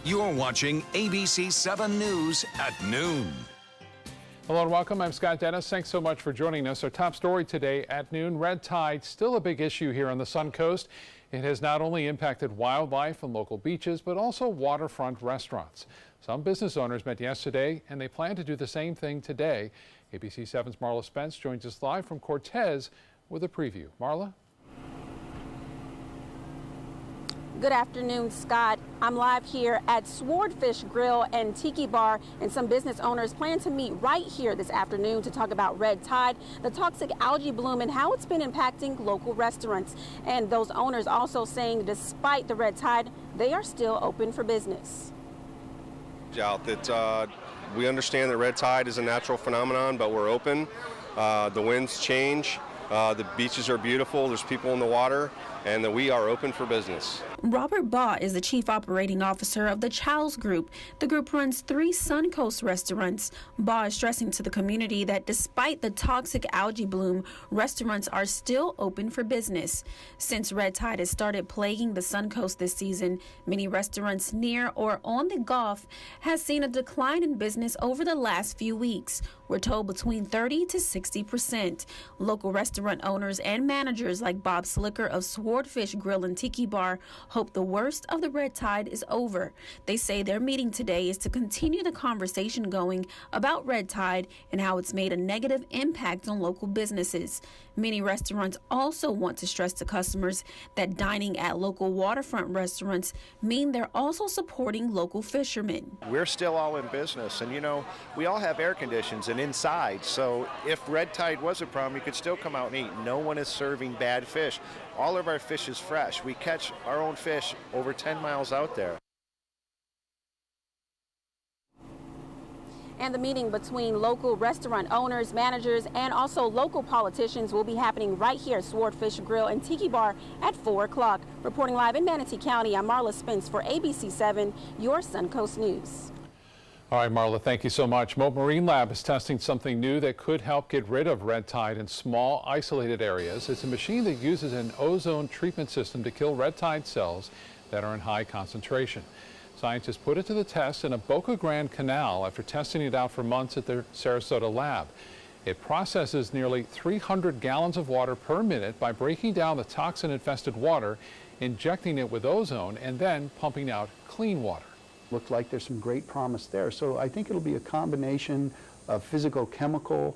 You're watching ABC 7 News at noon. Hello and welcome. I'm Scott Dennis. Thanks so much for joining us. Our top story today at noon, red tide, still a big issue here on the Sun Coast. It has not only impacted wildlife and local beaches, but also waterfront restaurants. Some business owners met yesterday, and they plan to do the same thing today. ABC 7's Marla Spence joins us live from Cortez with a preview. Marla? Good afternoon, Scott. I'm live here at Swordfish Grill and Tiki Bar, and some business owners plan to meet right here this afternoon to talk about red tide, the toxic algae bloom, and how it's been impacting local restaurants. And those owners also saying despite the red tide, they are still open for business. We understand that red tide is a natural phenomenon, but we're open. The winds change. The beaches are beautiful. There's people in the water, and that we are open for business. Robert Baugh is the chief operating officer of the Chow's Group. The group runs 3 Suncoast restaurants. Baugh is stressing to the community that despite the toxic algae bloom, restaurants are still open for business. Since red tide has started plaguing the Suncoast this season, many restaurants near or on the Gulf has seen a decline in business over the last few weeks. We're told between 30 to 60%. Local restaurant owners and managers like Bob Slicker of Swordfish Grill and Tiki Bar hope the worst of the red tide is over. They say their meeting today is to continue the conversation going about red tide and how it's made a negative impact on local businesses. Many restaurants also want to stress to customers that dining at local waterfront restaurants mean they're also supporting local fishermen. We're still all in business, and we all have air conditions and inside, so if red tide was a problem, you could still come out and eat. No one is serving bad fish. All of our fish is fresh. We catch our own fish over 10 miles out there. And the meeting between local restaurant owners, managers, and also local politicians will be happening right here at Swordfish Grill and Tiki Bar at 4 o'clock. Reporting live in Manatee County, I'm Marla Spence for ABC 7, your Suncoast News. All right, Marla, thank you so much. Mote Marine Lab is testing something new that could help get rid of red tide in small, isolated areas. It's a machine that uses an ozone treatment system to kill red tide cells that are in high concentration. Scientists put it to the test in a Boca Grande canal after testing it out for months at their Sarasota lab. It processes nearly 300 gallons of water per minute by breaking down the toxin-infested water, injecting it with ozone, and then pumping out clean water. Looked like there's some great promise there. So I think it'll be a combination of physical-chemical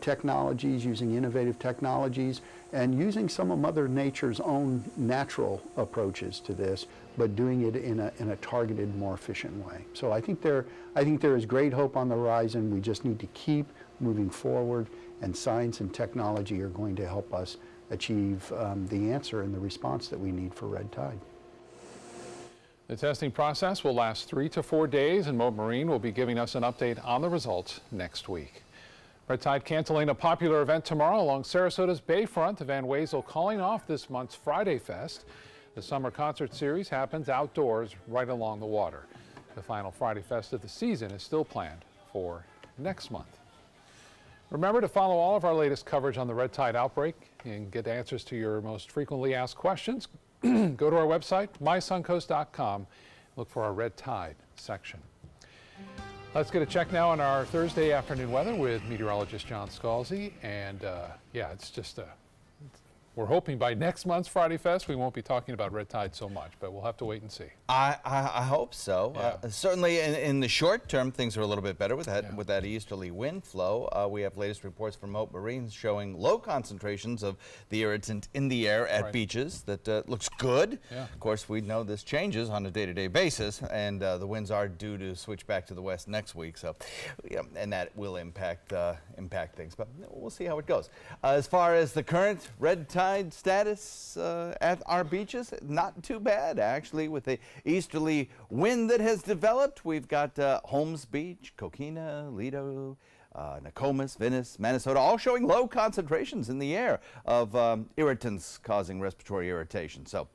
technologies, using innovative technologies, and using some of Mother Nature's own natural approaches to this, but doing it in a targeted, more efficient way. So I think there is great hope on the horizon. We just need to keep moving forward, and science and technology are going to help us achieve the answer and the response that we need for red tide. The testing process will last 3 to 4 days, and Mote Marine will be giving us an update on the results next week. Red Tide canceling a popular event tomorrow along Sarasota's Bayfront. The Van Wezel calling off this month's Friday Fest. The summer concert series happens outdoors right along the water. The final Friday Fest of the season is still planned for next month. Remember to follow all of our latest coverage on the red tide outbreak and get answers to your most frequently asked questions. Go to our website, mysuncoast.com. Look for our red tide section. Let's get a check now on our Thursday afternoon weather with meteorologist John Scalzi. And yeah, it's just we're hoping by next month's Friday Fest we won't be talking about red tide so much, but we'll have to wait and see. I hope so. Yeah. Certainly in the short term, things are a little bit better with that easterly wind flow. We have latest reports from Mote Marine showing low concentrations of the irritant in the air at beaches. That looks good. Yeah. Of course, we know this changes on a day-to-day basis, and the winds are due to switch back to the west next week. So, yeah, and that will impact things. But we'll see how it goes. As far as the current red tide status at our beaches, not too bad actually. With the easterly wind that has developed, we've got Holmes Beach, Coquina, Lido, Nokomis, Venice, Minnesota, all showing low concentrations in the air of irritants causing respiratory irritation. So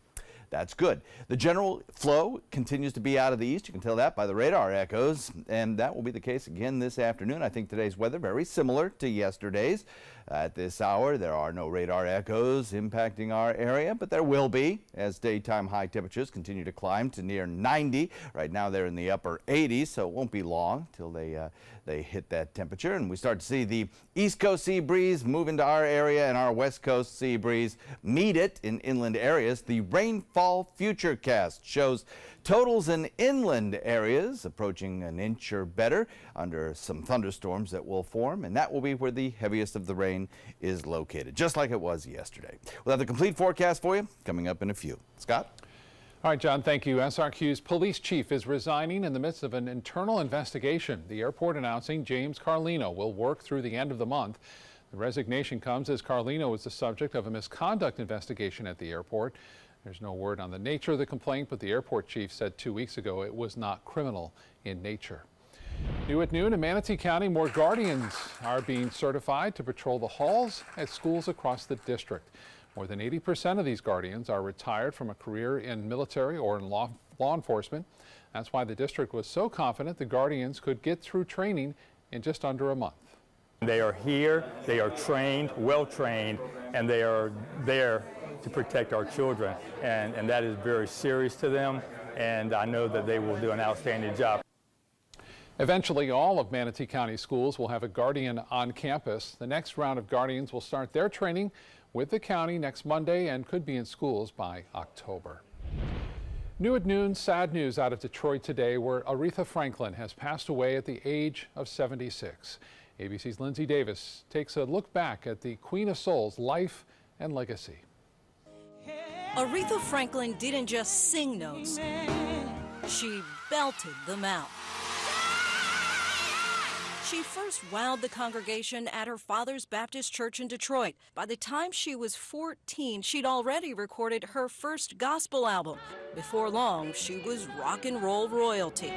That's good. The general flow continues to be out of the east. You can tell that by the radar echoes, and that will be the case again this afternoon. I think today's weather very similar to yesterday's. At this hour, there are no radar echoes impacting our area, but there will be as daytime high temperatures continue to climb to near 90. Right now, they're in the upper 80s, so it won't be long till they hit that temperature, and we start to see the East Coast sea breeze move into our area and our West Coast sea breeze meet it in inland areas. The rainfall futurecast shows totals in inland areas approaching an inch or better under some thunderstorms that will form, and that will be where the heaviest of the rain is located, just like it was yesterday. We'll have the complete forecast for you coming up in a few. Scott? All right, John, thank you. SRQ's police chief is resigning in the midst of an internal investigation. The airport announcing James Carlino will work through the end of the month. The resignation comes as Carlino was the subject of a misconduct investigation at the airport. There's no word on the nature of the complaint, but the airport chief said 2 weeks ago it was not criminal in nature. New at noon in Manatee County, more Guardians are being certified to patrol the halls at schools across the district. More than 80% of these Guardians are retired from a career in military or in law enforcement. That's why the district was so confident the Guardians could get through training in just under a month. They are here, they are trained, well trained, and they are there to protect our children. And that is very serious to them, and I know that they will do an outstanding job. Eventually, all of Manatee County schools will have a Guardian on campus. The next round of Guardians will start their training with the county next Monday and could be in schools by October. New at noon, sad news out of Detroit today, where Aretha Franklin has passed away at the age of 76. ABC's Lindsay Davis takes a look back at the Queen of Soul's life and legacy. Aretha Franklin didn't just sing notes, she belted them out. She first wowed the congregation at her father's Baptist church in Detroit. By the time she was 14, she'd already recorded her first gospel album. Before long, she was rock and roll royalty.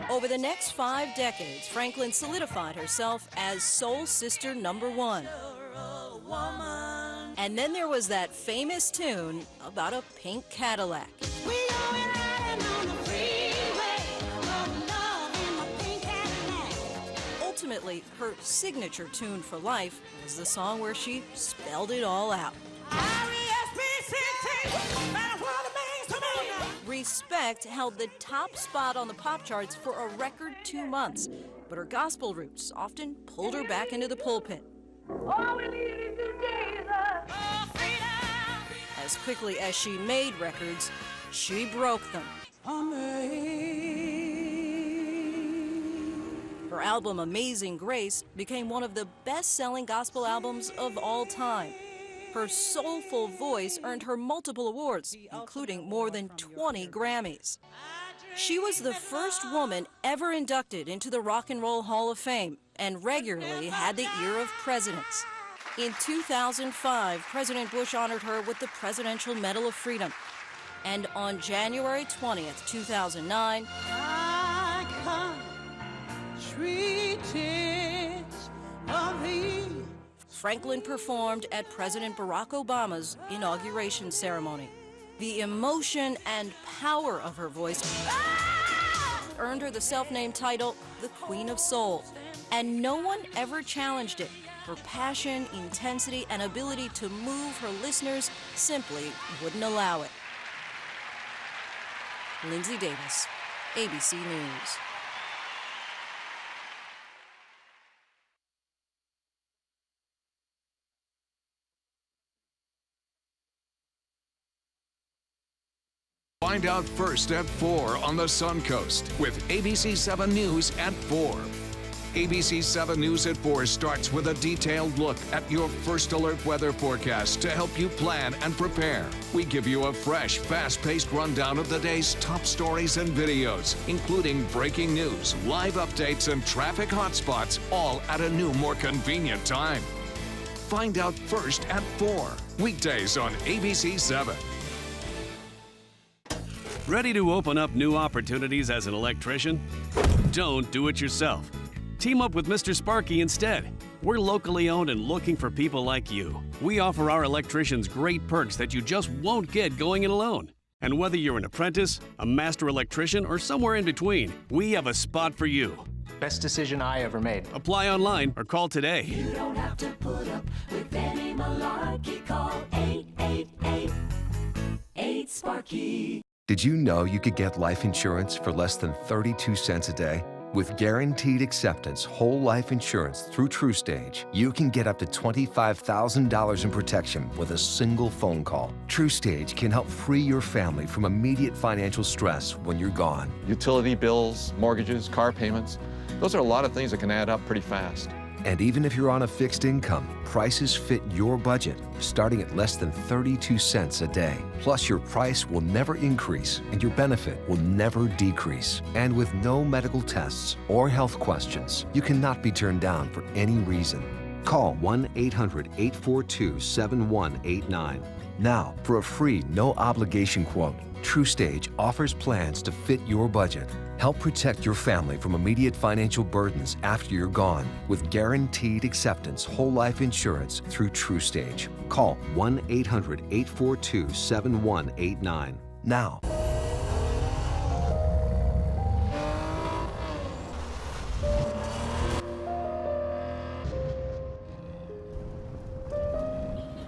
Over the next 5 decades, Franklin solidified herself as soul sister #1. And then there was that famous tune about a pink Cadillac. Ultimately, her signature tune for life was the song where she spelled it all out. Respect held the top spot on the pop charts for a record 2 months, but her gospel roots often pulled her back into the pulpit. As quickly as she made records, she broke them. Her album Amazing Grace became one of the best-selling gospel albums of all time. Her soulful voice earned her multiple awards, including more than 20 Grammys. She was the first woman ever inducted into the Rock and Roll Hall of Fame and regularly had the ear of presidents. In 2005, President Bush honored her with the Presidential Medal of Freedom. And on January 20th, 2009, Franklin performed at President Barack Obama's inauguration ceremony. The emotion and power of her voice earned her the self-named title, the Queen of Soul. And no one ever challenged it. Her passion, intensity, and ability to move her listeners simply wouldn't allow it. Lindsay Davis, ABC News. Find out first at 4 on the Suncoast with ABC 7 News at 4. ABC 7 News at 4 starts with a detailed look at your first alert weather forecast to help you plan and prepare. We give you a fresh, fast-paced rundown of the day's top stories and videos, including breaking news, live updates, and traffic hotspots, all at a new, more convenient time. Find out first at 4, weekdays on ABC 7. Ready to open up new opportunities as an electrician? Don't do it yourself. Team up with Mr. Sparky instead. We're locally owned and looking for people like you. We offer our electricians great perks that you just won't get going it alone. And whether you're an apprentice, a master electrician, or somewhere in between, we have a spot for you. Best decision I ever made. Apply online or call today. You don't have to put up with any malarkey. Call 888-8-SPARKY. Did you know you could get life insurance for less than 32 cents a day? With Guaranteed Acceptance whole life insurance through TruStage, you can get up to $25,000 in protection with a single phone call. TruStage can help free your family from immediate financial stress when you're gone. Utility bills, mortgages, car payments, those are a lot of things that can add up pretty fast. And even if you're on a fixed income, prices fit your budget, starting at less than 32 cents a day. Plus, your price will never increase and your benefit will never decrease. And with no medical tests or health questions, you cannot be turned down for any reason. Call 1-800-842-7189 now for a free, no-obligation quote. TruStage offers plans to fit your budget. Help protect your family from immediate financial burdens after you're gone with Guaranteed Acceptance whole life insurance through TruStage. Call 1-800-842-7189 now.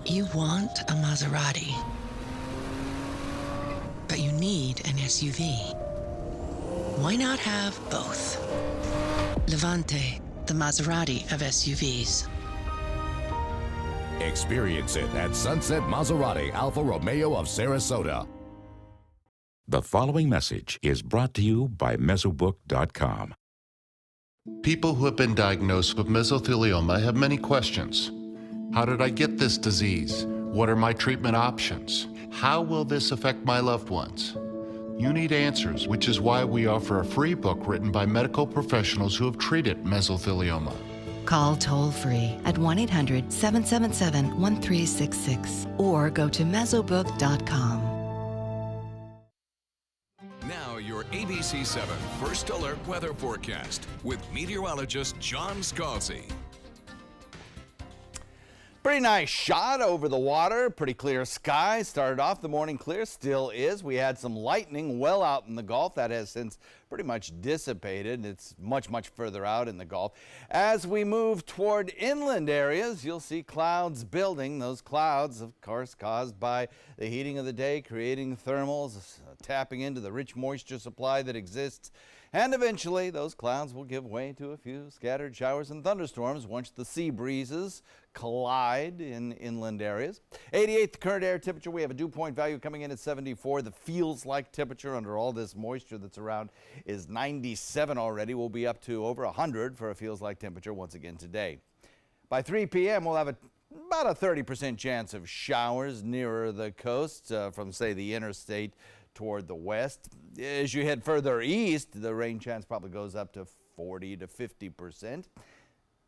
You want a Maserati, but you need an SUV. Why not have both? Levante, the Maserati of SUVs. Experience it at Sunset Maserati Alfa Romeo of Sarasota. The following message is brought to you by Mesobook.com. People who have been diagnosed with mesothelioma have many questions. How did I get this disease? What are my treatment options? How will this affect my loved ones? You need answers, which is why we offer a free book written by medical professionals who have treated mesothelioma. Call toll-free at 1-800-777-1366 or go to Mesobook.com. Now your ABC 7 First Alert weather forecast with meteorologist John Scalzi. Pretty nice shot over the water, pretty clear sky. Started off the morning clear, still is. We had some lightning well out in the Gulf. That has since pretty much dissipated. It's much, much further out in the Gulf. As we move toward inland areas, you'll see clouds building. Those clouds, of course, caused by the heating of the day, creating thermals, tapping into the rich moisture supply that exists. And eventually, those clouds will give way to a few scattered showers and thunderstorms once the sea breezes collide in inland areas. 88 the current air temperature. We have a dew point value coming in at 74. The feels-like temperature under all this moisture that's around is 97 already. We'll be up to over 100 for a feels-like temperature once again today. By 3 p.m., we'll have about a 30% chance of showers nearer the coast from, say, the interstate toward the west. As you head further east, the rain chance probably goes up to 40 to 50%.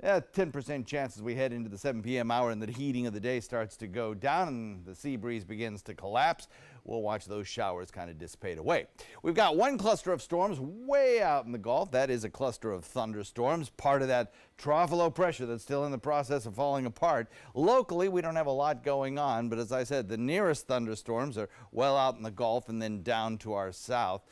10% chance as we head into the 7 p.m. hour and the heating of the day starts to go down and the sea breeze begins to collapse. We'll watch those showers kind of dissipate away. We've got one cluster of storms way out in the Gulf. That is a cluster of thunderstorms, part of that trough of low pressure that's still in the process of falling apart. Locally, we don't have a lot going on, but as I said, the nearest thunderstorms are well out in the Gulf and then down to our south,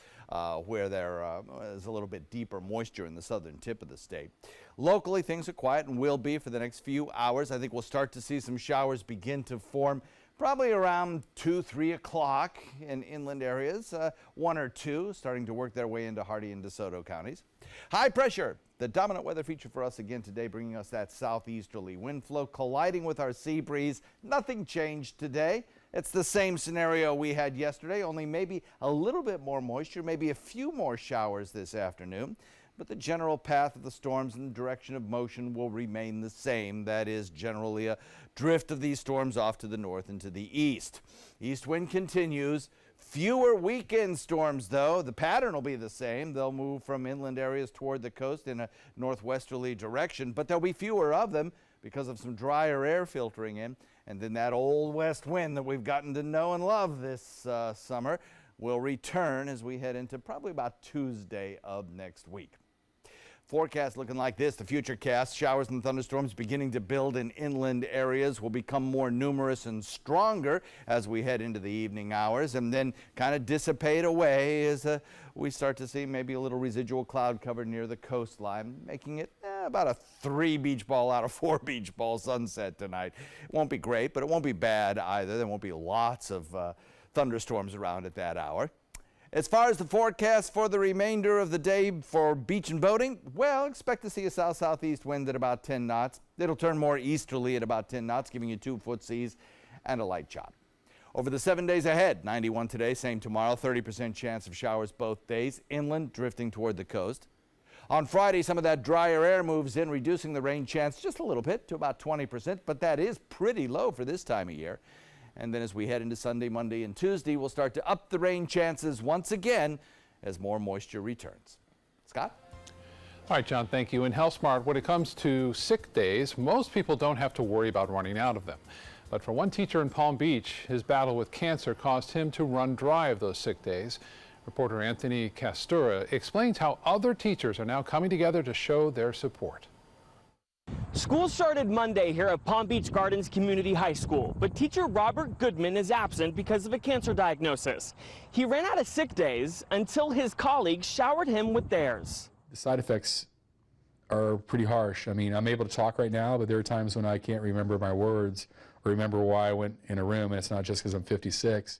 where there is a little bit deeper moisture in the southern tip of the state. Locally, things are quiet and will be for the next few hours. I think we'll start to see some showers begin to form probably around 2, 3 o'clock in inland areas, 1 or 2 starting to work their way into Hardee and DeSoto counties. High pressure, the dominant weather feature for us again today, bringing us that southeasterly wind flow colliding with our sea breeze. Nothing changed today. It's the same scenario we had yesterday, only maybe a little bit more moisture, maybe a few more showers this afternoon. But the general path of the storms and the direction of motion will remain the same. That is generally a drift of these storms off to the north and to the east. East wind continues. Fewer weekend storms, though. The pattern will be the same. They'll move from inland areas toward the coast in a northwesterly direction, but there'll be fewer of them because of some drier air filtering in. And then that old west wind that we've gotten to know and love this summer will return as we head into probably about Tuesday of next week. Forecast looking like this. The futurecast, showers and thunderstorms beginning to build in inland areas, will become more numerous and stronger as we head into the evening hours, and then kind of dissipate away as we start to see maybe a little residual cloud cover near the coastline, making it about a 3 beach ball out of 4 beach ball sunset tonight. It won't be great, but it won't be bad either. There won't be lots of thunderstorms around at that hour. As far as the forecast for the remainder of the day for beach and boating, well, expect to see a south-southeast wind at about 10 knots. It'll turn more easterly at about 10 knots, giving you 2-foot seas and a light chop. Over the 7 days ahead, 91 today, same tomorrow, 30% chance of showers both days, inland drifting toward the coast. On Friday, some of that drier air moves in, reducing the rain chance just a little bit to about 20%, but that is pretty low for this time of year. And then as we head into Sunday, Monday, and Tuesday, we'll start to up the rain chances once again as more moisture returns. Scott? All right, John, thank you. In HealthSmart, when it comes to sick days, most people don't have to worry about running out of them. But for one teacher in Palm Beach, his battle with cancer caused him to run dry of those sick days. Reporter Anthony Castura explains how other teachers are now coming together to show their support. School started Monday here at Palm Beach Gardens Community High School, but teacher Robert Goodman is absent because of a cancer diagnosis. He ran out of sick days until his colleagues showered him with theirs. The side effects are pretty harsh. I mean, I'm able to talk right now, but there are times when I can't remember my words or remember why I went in a room, and it's not just because I'm 56.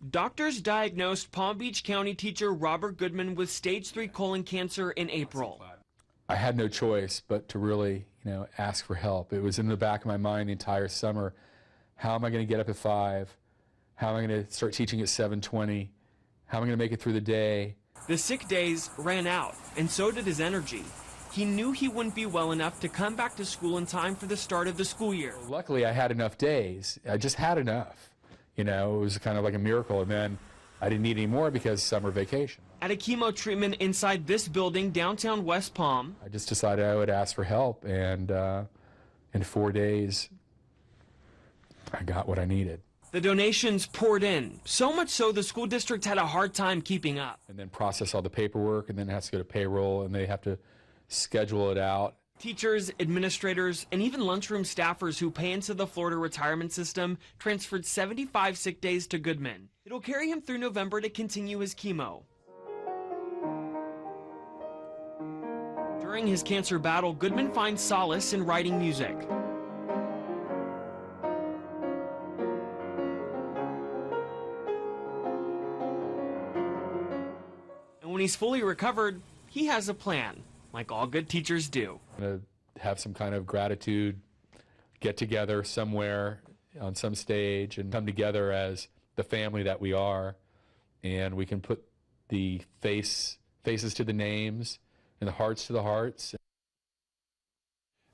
Doctors diagnosed Palm Beach County teacher Robert Goodman with stage 3 colon cancer in April. I had no choice but to really, ask for help. It was in the back of my mind the entire summer. How am I going to get up at 5? How am I going to start teaching at 7:20? How am I going to make it through the day? The sick days ran out, and so did his energy. He knew he wouldn't be well enough to come back to school in time for the start of the school year. Luckily, I had enough days. I just had enough. It was kind of like a miracle, and then I didn't need any more because summer vacation. At a chemo treatment inside this building, downtown West Palm, I just decided I would ask for help, and in 4 days, I got what I needed. the donations poured in, so much so the school district had a hard time keeping up. And then process all the paperwork, and then it has to go to payroll, and they have to schedule it out. Teachers, administrators, and even lunchroom staffers who pay into the Florida retirement system transferred 75 sick days to Goodman. It'll carry him through November to continue his chemo. During his cancer battle, Goodman finds solace in writing music. And when he's fully recovered, he has a plan, like all good teachers do. I'm going to have some kind of gratitude get together somewhere on some stage and come together as the family that we are, and we can put the faces to the names and the hearts to the hearts.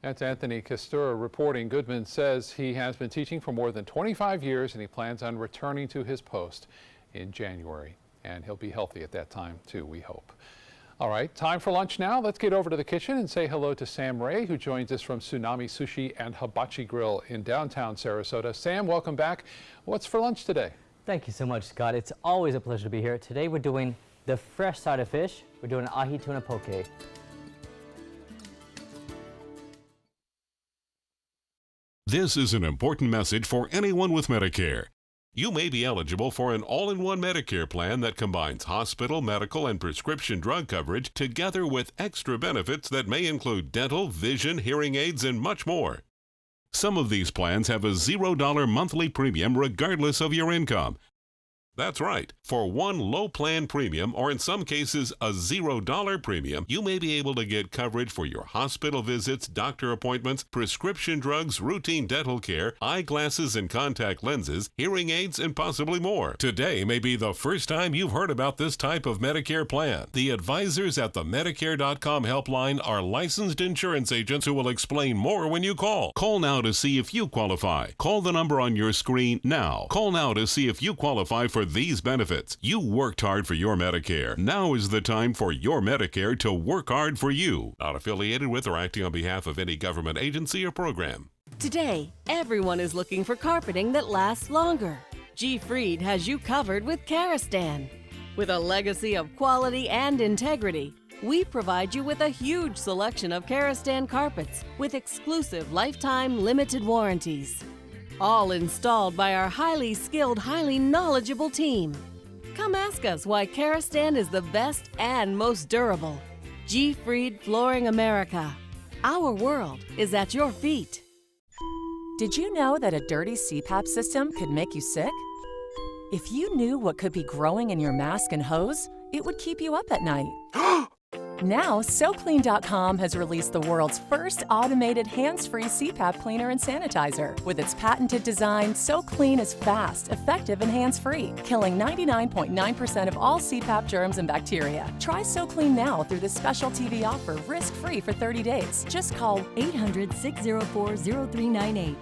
That's Anthony Castura reporting. Goodman says he has been teaching for more than 25 years and he plans on returning to his post in January. And he'll be healthy at that time too, we hope. All right, time for lunch now. Let's get over to the kitchen and say hello to Sam Ray, who joins us from Tsunami Sushi and Hibachi Grill in downtown Sarasota. Sam, welcome back. What's for lunch today? Thank you so much, Scott. It's always a pleasure to be here. Today we're doing the fresh side of fish. We're doing ahi tuna poke. This is an important message for anyone with Medicare. You may be eligible for an all-in-one Medicare plan that combines hospital, medical, and prescription drug coverage together with extra benefits that may include dental, vision, hearing aids, and much more. Some of these plans have a $0 monthly premium regardless of your income. That's right. For one low plan premium, or in some cases a $0 premium, you may be able to get coverage for your hospital visits, doctor appointments, prescription drugs, routine dental care, eyeglasses and contact lenses, hearing aids, and possibly more. Today may be the first time you've heard about this type of Medicare plan. The advisors at the Medicare.com helpline are licensed insurance agents who will explain more when you call. Call now to see if you qualify. Call the number on your screen now. Call now to see if you qualify for these benefits. You worked hard for your Medicare. Now is the time for your Medicare to work hard for you. Not affiliated with or acting on behalf of any government agency or program. Today, everyone is looking for carpeting that lasts longer. G. Fried has you covered with Karastan. With a legacy of quality and integrity, We provide you with a huge selection of Karastan carpets with exclusive lifetime limited warranties. All installed by our highly skilled, highly knowledgeable team. Come ask us why Karastan is the best and most durable. G. Fried Flooring America. Our world is at your feet. Did you know that a dirty CPAP system could make you sick? If you knew what could be growing in your mask and hose, it would keep you up at night. Now, SoClean.com has released the world's first automated hands-free CPAP cleaner and sanitizer. With its patented design, SoClean is fast, effective, and hands-free, killing 99.9% of all CPAP germs and bacteria. Try SoClean now through this special TV offer, risk-free for 30 days. Just call 800-604-0398.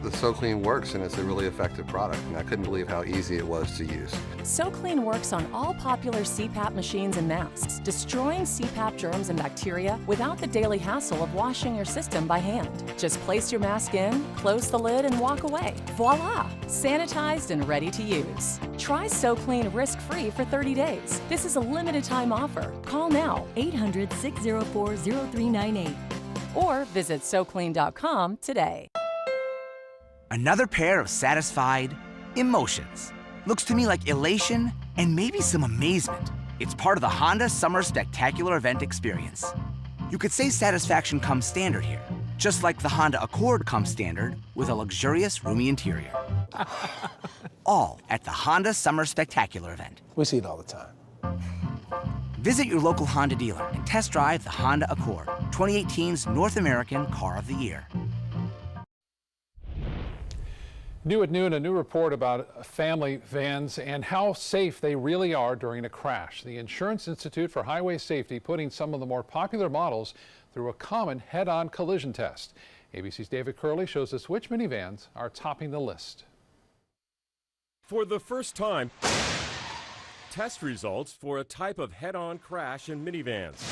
The SoClean works, and it's a really effective product, and I couldn't believe how easy it was to use. SoClean works on all popular CPAP machines and masks, destroying CPAP germs and bacteria without the daily hassle of washing your system by hand. Just place your mask in, close the lid, and walk away. Voila! Sanitized and ready to use. Try SoClean risk-free for 30 days. This is a limited-time offer. Call now, 800-604-0398. Or visit SoClean.com today. Another pair of satisfied emotions. Looks to me like elation and maybe some amazement. It's part of the Honda Summer Spectacular Event experience. You could say satisfaction comes standard here, just like the Honda Accord comes standard with a luxurious, roomy interior. All at the Honda Summer Spectacular Event. We see it all the time. Visit your local Honda dealer and test drive the Honda Accord, 2018's North American Car of the Year. New at noon, a new report about family vans and how safe they really are during a crash. The Insurance Institute for Highway Safety putting some of the more popular models through a common head-on collision test. ABC's David Curley shows us which minivans are topping the list. For the first time, test results for a type of head-on crash in minivans.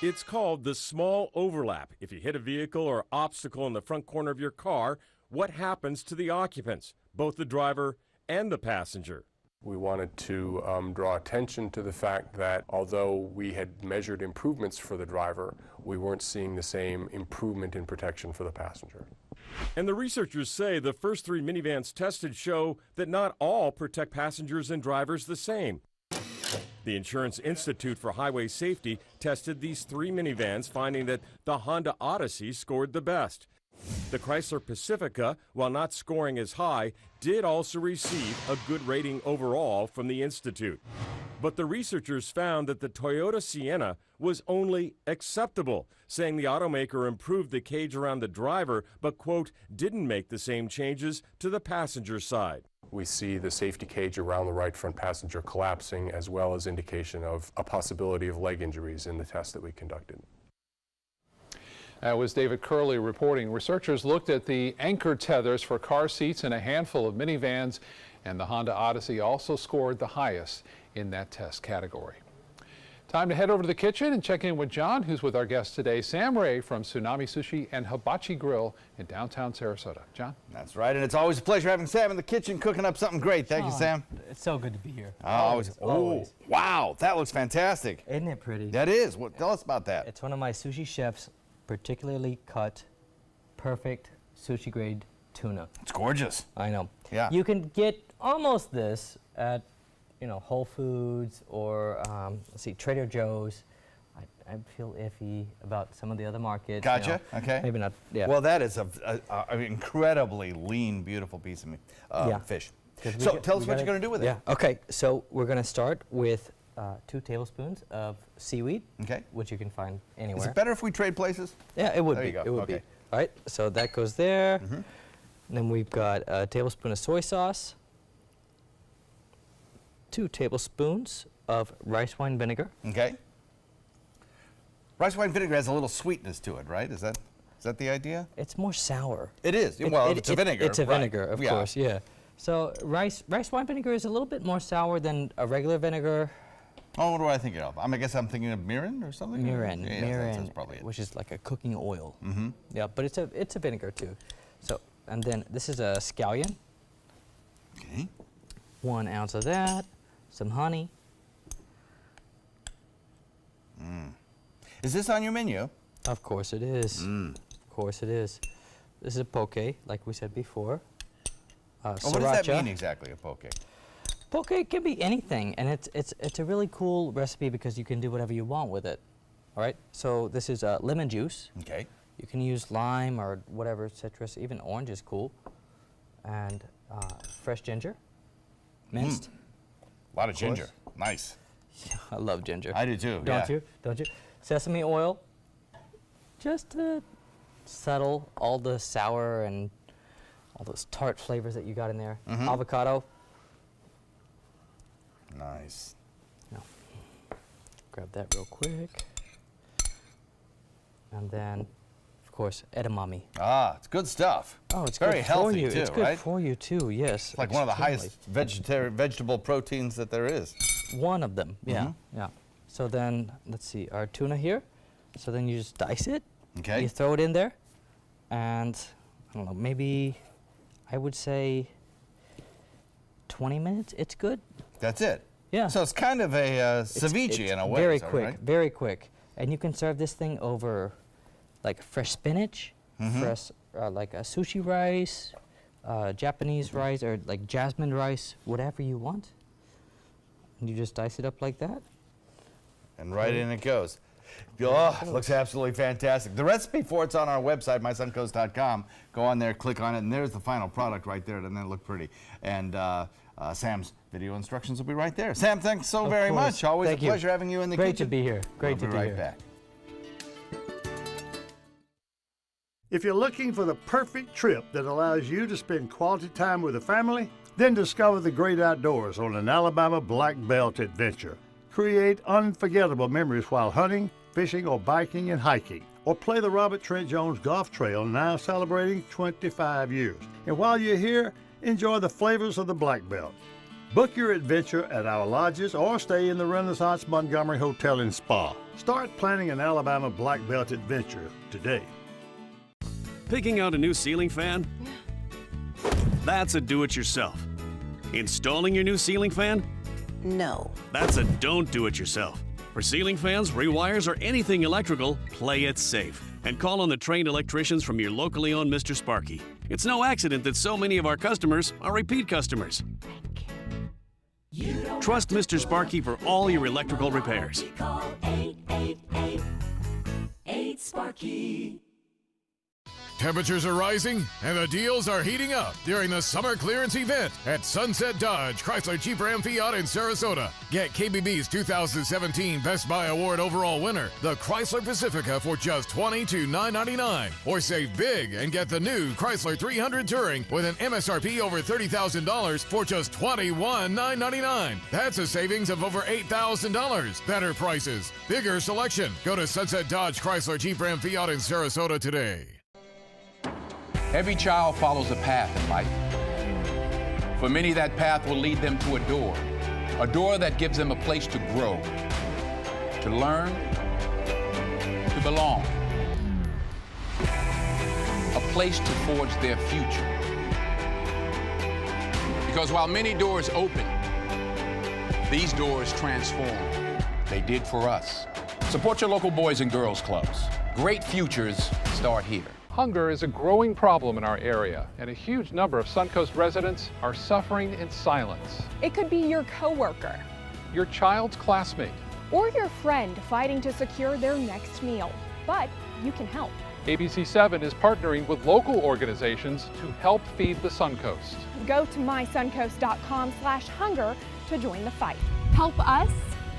It's called the small overlap. If you hit a vehicle or obstacle in the front corner of your car, what happens to the occupants, both the driver and the passenger? We wanted to draw attention to the fact that although we had measured improvements for the driver, we weren't seeing the same improvement in protection for the passenger. And the researchers say the first 3 minivans tested show that not all protect passengers and drivers the same. The Insurance Institute for Highway Safety tested these 3 minivans, finding that the Honda Odyssey scored the best. The Chrysler Pacifica, while not scoring as high, did also receive a good rating overall from the Institute. But the researchers found that the Toyota Sienna was only acceptable, saying the automaker improved the cage around the driver, but, quote, didn't make the same changes to the passenger side. We see the safety cage around the right front passenger collapsing, as well as indication of a possibility of leg injuries in the test that we conducted. That was David Curley reporting. Researchers looked at the anchor tethers for car seats in a handful of minivans, and the Honda Odyssey also scored the highest in that test category. Time to head over to the kitchen and check in with John, who's with our guest today, Sam Ray from Tsunami Sushi and Hibachi Grill in downtown Sarasota. John? That's right, and it's always a pleasure having Sam in the kitchen cooking up something great. Thank you, Sam. It's so good to be here. Always. Always. Oh, wow, that looks fantastic. Isn't it pretty? That is. Tell us about that. It's one of my sushi chefs' particularly cut, perfect sushi grade tuna. It's gorgeous. I know. Yeah. You can get almost this at, Whole Foods or let's see, Trader Joe's. I feel iffy about some of the other markets. Gotcha. Okay. Maybe not. Yeah. Well, that is an incredibly lean, beautiful piece of fish. So tell us what you're going to do with it. Yeah. Okay. So we're going to start with 2 tablespoons of seaweed. Okay. Which you can find anywhere. Is it better if we trade places? Yeah, it would there be. You go. It would okay. be. All right. So that goes there. Mm-hmm. Then we've got a tablespoon of soy sauce. 2 tablespoons of rice wine vinegar. Okay. Rice wine vinegar has a little sweetness to it, right? Is that the idea? It's more sour. It is. Well, it's a vinegar. It's a vinegar, of yeah. course, yeah. So rice wine vinegar is a little bit more sour than a regular vinegar. Oh, what do I think of? I guess I'm thinking of mirin or something? Mirin. Yeah, mirin, that's probably it. Which is like a cooking oil. Mm-hmm. Yeah, but it's a vinegar too. So, and then this is a scallion. Okay. 1 ounce of that. Some honey. Is this on your menu? Of course it is. Of course it is. This is a poke, like we said before. What does that mean exactly, a poke? Poke can be anything, and it's a really cool recipe because you can do whatever you want with it. All right. So this is lemon juice. Okay. You can use lime or whatever citrus. Even orange is cool. And fresh ginger, minced. A lot of ginger. Nice. I love ginger. I do too. Don't you? Don't you? Sesame oil. Just to settle all the sour and all those tart flavors that you got in there. Avocado. Nice. No. Grab that real quick. And then, of course, edamame. Ah, it's good stuff. Oh, it's very good healthy for you. too, It's good right? for you too. Yes. It's like one of the highest vegetable proteins that there is. One of them. Yeah. Yeah. So then, let's see, our tuna here. So then you just dice it. Okay. You throw it in there, and I don't know, maybe I would say 20 minutes. It's good. That's it. Yeah. So it's kind of a ceviche it's in a way. Very is that quick. right? Very quick. And you can serve this thing over, like fresh spinach, fresh like a sushi rice, Japanese rice, or like jasmine rice, whatever you want. And you just dice it up like that. And right in it goes. Oh, looks absolutely fantastic. The recipe for it's on our website, mysuncoast.com. Go on there, click on it, and there's the final product right there. Doesn't that look pretty? And Sam's video instructions will be right there. Sam, thanks so very much. Always a pleasure having you in the kitchen. Great to be here. Great to be right here. back. If you're looking for the perfect trip that allows you to spend quality time with the family, then discover the great outdoors on an Alabama Black Belt adventure. Create unforgettable memories while hunting, fishing, or biking and hiking. Or play the Robert Trent Jones Golf Trail, now celebrating 25 years. And while you're here, enjoy the flavors of the Black Belt. Book your adventure at our lodges or stay in the Renaissance Montgomery Hotel and Spa. Start planning an Alabama Black Belt adventure today. Picking out a new ceiling fan? That's a do-it-yourself. Installing your new ceiling fan? No. That's a don't do it yourself. For ceiling fans, rewires, or anything electrical, play it safe. And call on the trained electricians from your locally owned Mr. Sparky. It's no accident that so many of our customers are repeat customers. Trust Mr. Sparky for all your electrical repairs. Call 888-8-SPARKY. Temperatures are rising and the deals are heating up during the summer clearance event at Sunset Dodge Chrysler Jeep Ram Fiat in Sarasota. Get KBB's 2017 Best Buy Award overall winner, the Chrysler Pacifica, for just $22,999. Or save big and get the new Chrysler 300 Touring with an MSRP over $30,000 for just $21,999. That's a savings of over $8,000. Better prices, bigger selection. Go to Sunset Dodge Chrysler Jeep Ram Fiat in Sarasota today. Every child follows a path in life. For many, that path will lead them to a door that gives them a place to grow, to learn, to belong, a place to forge their future. Because while many doors open, these doors transform. They did for us. Support your local Boys and Girls Clubs. Great futures start here. Hunger is a growing problem in our area, and a huge number of Suncoast residents are suffering in silence. It could be your coworker, your child's classmate, or your friend fighting to secure their next meal. But you can help. ABC7 is partnering with local organizations to help feed the Suncoast. Go to mysuncoast.com/hunger to join the fight. Help us.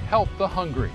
Help the hungry.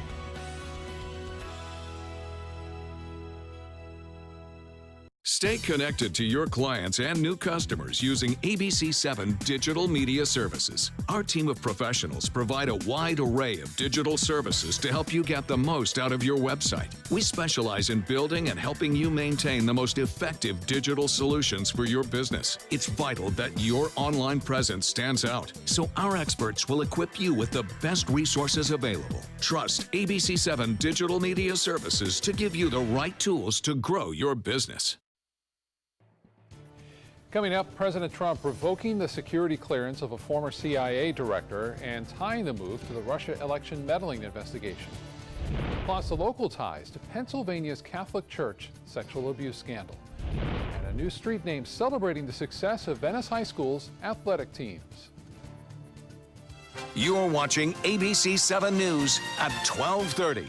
Stay connected to your clients and new customers using ABC7 Digital Media Services. Our team of professionals provide a wide array of digital services to help you get the most out of your website. We specialize in building and helping you maintain the most effective digital solutions for your business. It's vital that your online presence stands out, so our experts will equip you with the best resources available. Trust ABC7 Digital Media Services to give you the right tools to grow your business. Coming up, President Trump revoking the security clearance of a former CIA director and tying the move to the Russia election meddling investigation. Plus, the local ties to Pennsylvania's Catholic Church sexual abuse scandal. And a new street name celebrating the success of Venice High School's athletic teams. You're watching ABC 7 News at 12:30.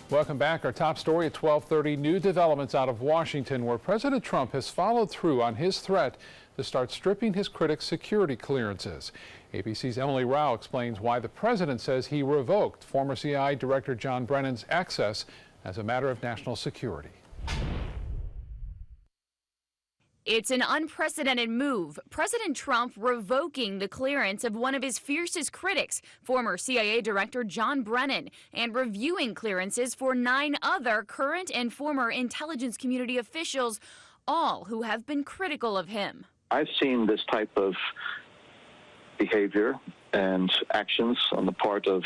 Welcome back. Our top story at 12:30, new developments out of Washington where President Trump has followed through on his threat to start stripping his critics' security clearances. ABC's Emily Rao explains why the president says he revoked former CIA Director John Brennan's access as a matter of national security. It's an unprecedented move. President Trump revoking the clearance of one of his fiercest critics, former CIA Director John Brennan, and reviewing clearances for 9 other current and former intelligence community officials, all who have been critical of him. I've seen this type of behavior and actions on the part of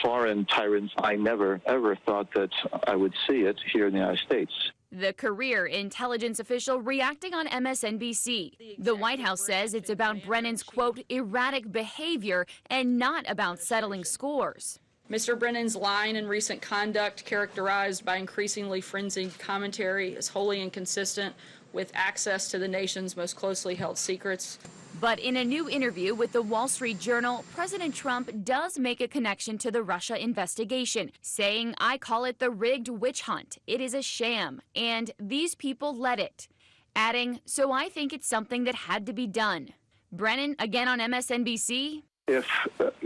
foreign tyrants. I never, ever thought that I would see it here in the United States. The career intelligence official reacting on MSNBC. The White House says it's about Brennan's, quote, erratic behavior and not about settling scores. Mr. Brennan's line and recent conduct, characterized by increasingly frenzied commentary, is wholly inconsistent with access to the nation's most closely held secrets. But in a new interview with the Wall Street Journal, President Trump does make a connection to the Russia investigation, saying, I call it the rigged witch hunt. It is a sham, and these people led it. Adding, so I think it's something that had to be done. Brennan, again on MSNBC. If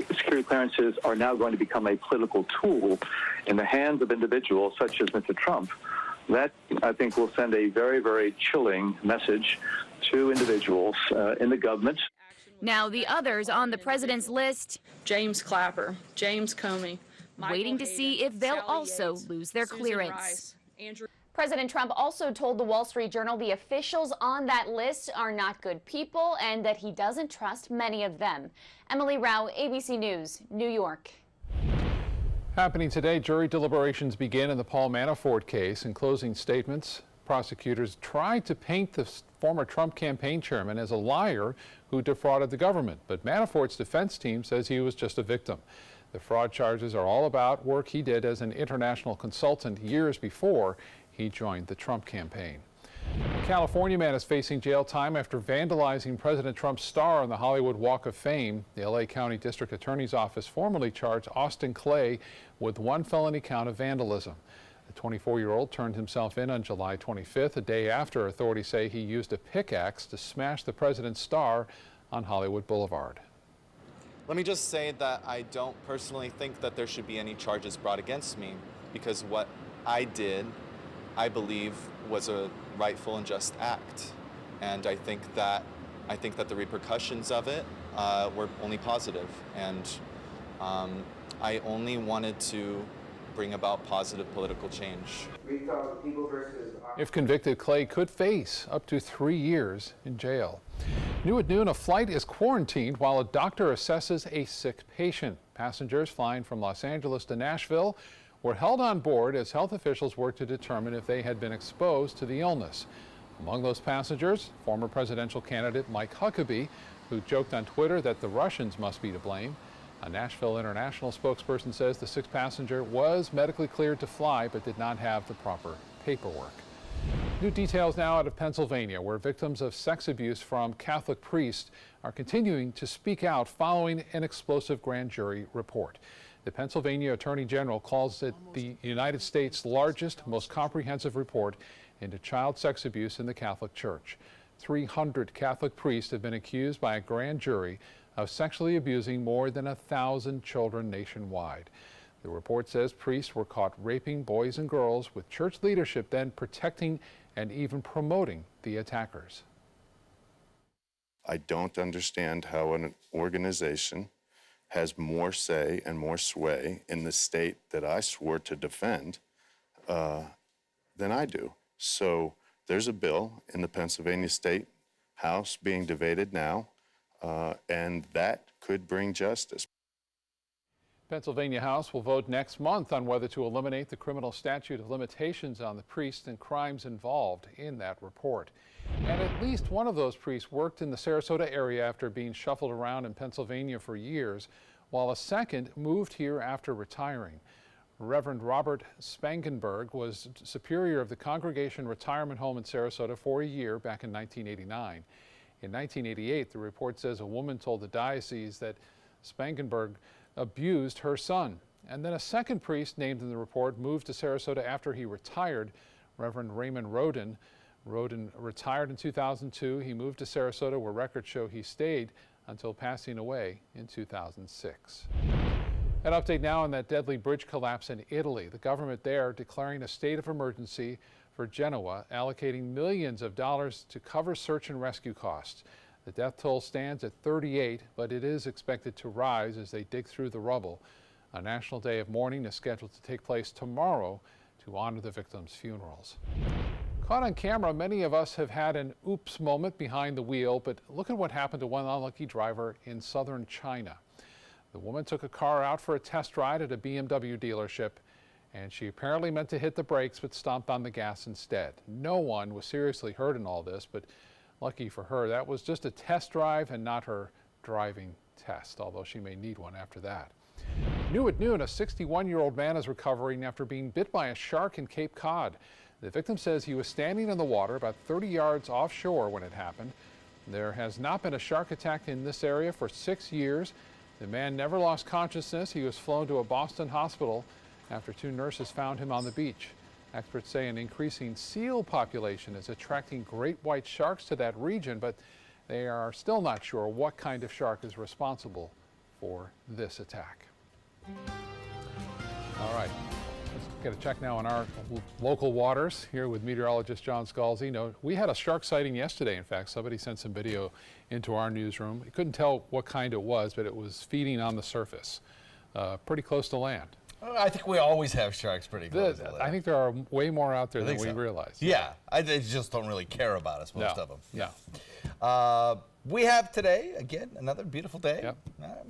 security clearances are now going to become a political tool in the hands of individuals such as Mr. Trump, that, I think, will send a very, very chilling message to individuals in the government. Now the others on the president's list. James Clapper, James Comey. Waiting to see if they'll also lose their clearance. President Trump also told the Wall Street Journal the officials on that list are not good people and that he doesn't trust many of them. Emily Rao, ABC News, New York. Happening today, jury deliberations begin in the Paul Manafort case. In closing statements, prosecutors tried to paint the former Trump campaign chairman as a liar who defrauded the government, but Manafort's defense team says he was just a victim. The fraud charges are all about work he did as an international consultant years before he joined the Trump campaign. A California man is facing jail time after vandalizing President Trump's star on the Hollywood Walk of Fame. The LA County District Attorney's Office formally charged Austin Clay with 1 felony count of vandalism. The 24-year-old turned himself in on July 25th, a day after authorities say he used a pickaxe to smash the president's star on Hollywood Boulevard. Let me just say that I don't personally think that there should be any charges brought against me, because what I did, I believe, was a rightful and just act, and I think that the repercussions of it were only positive, and I only wanted to bring about positive political change. If convicted, Clay could face up to 3 years in jail. New at noon, a flight is quarantined while a doctor assesses a sick patient. Passengers flying from Los Angeles to Nashville were held on board as health officials worked to determine if they had been exposed to the illness. Among those passengers, former presidential candidate Mike Huckabee, who joked on Twitter that the Russians must be to blame. A Nashville International spokesperson says the sick passenger was medically cleared to fly but did not have the proper paperwork. New details now out of Pennsylvania, where victims of sex abuse from Catholic priests are continuing to speak out following an explosive grand jury report. The Pennsylvania Attorney General calls it the United States' largest, most comprehensive report into child sex abuse in the Catholic Church. 300 Catholic priests have been accused by a grand jury of sexually abusing more than 1,000 children nationwide. The report says priests were caught raping boys and girls, with church leadership then protecting and even promoting the attackers. I don't understand how an organization has more say and more sway in the state that I swore to defend than I do. So there's a bill in the Pennsylvania State House being debated now, and that could bring justice. Pennsylvania House will vote next month on whether to eliminate the criminal statute of limitations on the priests and crimes involved in that report. And at least one of those priests worked in the Sarasota area after being shuffled around in Pennsylvania for years, while a second moved here after retiring. Reverend Robert Spangenberg was superior of the Congregation Retirement Home in Sarasota for a year back in 1989. In 1988, the report says a woman told the diocese that Spangenberg abused her son. And then a second priest named in the report moved to Sarasota after he retired, Reverend Raymond Roden. Roden retired in 2002. He moved to Sarasota, where records show he stayed until passing away in 2006. An update now on that deadly bridge collapse in Italy. The government there declaring a state of emergency for Genoa, allocating millions of dollars to cover search and rescue costs. The death toll stands at 38, but it is expected to rise as they dig through the rubble. A national day of mourning is scheduled to take place tomorrow to honor the victims' funerals. Caught on camera, many of us have had an oops moment behind the wheel, but look at what happened to one unlucky driver in southern China. The woman took a car out for a test ride at a BMW dealership, and she apparently meant to hit the brakes but stomped on the gas instead. No one was seriously hurt in all this, but lucky for her, that was just a test drive and not her driving test, although she may need one after that. New at noon, a 61-year-old man is recovering after being bit by a shark in Cape Cod. The victim says he was standing in the water about 30 yards offshore when it happened. There has not been a shark attack in this area for 6 years. The man never lost consciousness. He was flown to a Boston hospital after 2 nurses found him on the beach. Experts say an increasing seal population is attracting great white sharks to that region, but they are still not sure what kind of shark is responsible for this attack. All right, let's get a check now on our local waters here with meteorologist John Scalzi. We had a shark sighting yesterday. In fact, somebody sent some video into our newsroom. You couldn't tell what kind it was, but it was feeding on the surface, pretty close to land. I think we always have sharks pretty close to land. I think there are way more out there than we realize. Yeah, they just don't really care about us, most of them. Yeah. We have today, again, another beautiful day. Yep.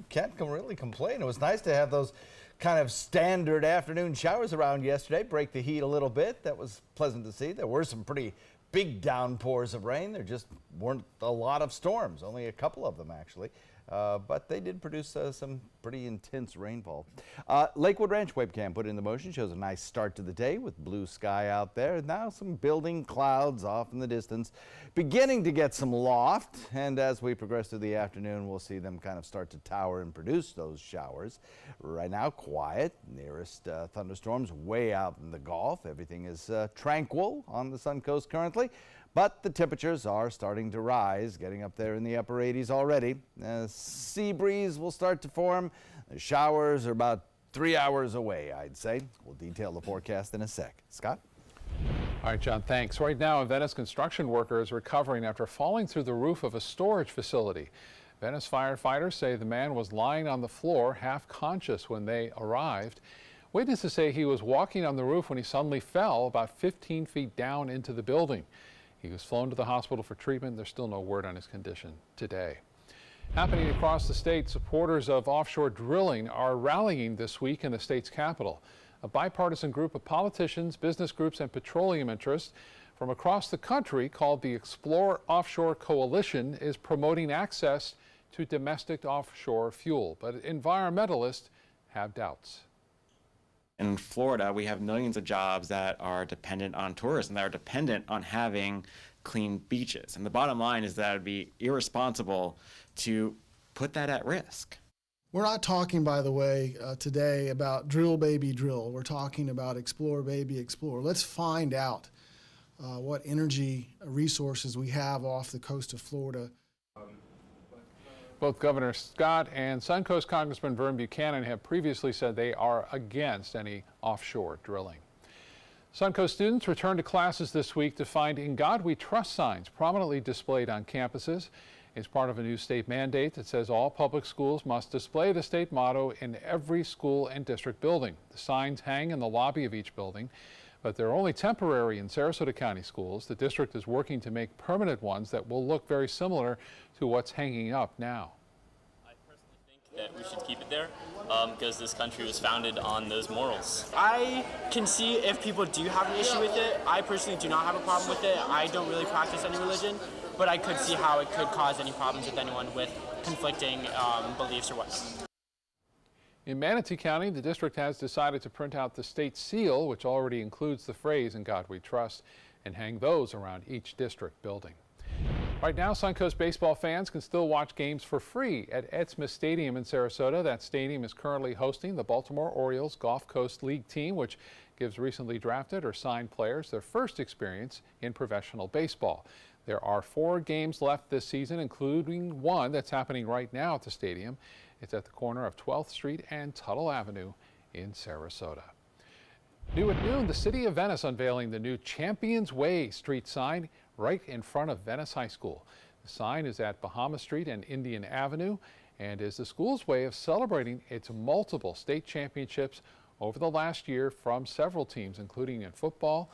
Can't really complain. It was nice to have those kind of standard afternoon showers around yesterday, break the heat a little bit. That was pleasant to see. There were some pretty big downpours of rain. There just weren't a lot of storms, only a couple of them actually. But they did produce some pretty intense rainfall. Lakewood Ranch webcam put into motion shows a nice start to the day with blue sky out there. Now some building clouds off in the distance, beginning to get some loft. And as we progress through the afternoon, we'll see them kind of start to tower and produce those showers. Right now, quiet. Nearest thunderstorms way out in the Gulf. Everything is tranquil on the Suncoast currently. But the temperatures are starting to rise, getting up there in the upper 80s already. Sea breeze will start to form. The showers are about 3 hours away, I'd say. We'll detail the forecast in a sec. Scott? All right, John, thanks. Right now, a Venice construction worker is recovering after falling through the roof of a storage facility. Venice firefighters say the man was lying on the floor, half conscious when they arrived. Witnesses say he was walking on the roof when he suddenly fell about 15 feet down into the building. He was flown to the hospital for treatment. There's still no word on his condition today. Happening across the state, supporters of offshore drilling are rallying this week in the state's capital. A bipartisan group of politicians, business groups, and petroleum interests from across the country called the Explore Offshore Coalition is promoting access to domestic offshore fuel. But environmentalists have doubts. In Florida, we have millions of jobs that are dependent on tourism, that are dependent on having clean beaches. And the bottom line is that it would be irresponsible to put that at risk. We're not talking, by the way, today about drill, baby, drill. We're talking about explore, baby, explore. Let's find out what energy resources we have off the coast of Florida. Both Governor Scott and Suncoast Congressman Vern Buchanan have previously said they are against any offshore drilling. Suncoast students return to classes this week to find "In God We Trust" signs prominently displayed on campuses. It's part of a new state mandate that says all public schools must display the state motto in every school and district building. The signs hang in the lobby of each building, but they're only temporary in Sarasota County schools. The district is working to make permanent ones that will look very similar to what's hanging up now. I personally think that we should keep it there because this country was founded on those morals. I can see if people do have an issue with it. I personally do not have a problem with it. I don't really practice any religion, but I could see how it could cause any problems with anyone with conflicting beliefs or what. In Manatee County, the district has decided to print out the state seal, which already includes the phrase "In God We Trust," and hang those around each district building. Right now, Suncoast baseball fans can still watch games for free at Edsma Stadium in Sarasota. That stadium is currently hosting the Baltimore Orioles Gulf Coast League team, which gives recently drafted or signed players their first experience in professional baseball. There are 4 games left this season, including one that's happening right now at the stadium. It's at the corner of 12th Street and Tuttle Avenue in Sarasota. New at noon, the City of Venice unveiling the new Champions Way street sign right in front of Venice High School. The sign is at Bahama Street and Indian Avenue and is the school's way of celebrating its multiple state championships over the last year from several teams, including in football.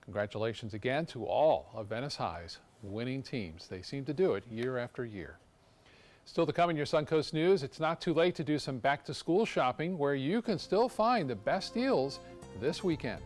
Congratulations again to all of Venice High's winning teams. They seem to do it year after year. Still to come in your Suncoast News, it's not too late to do some back-to-school shopping where you can still find the best deals this weekend.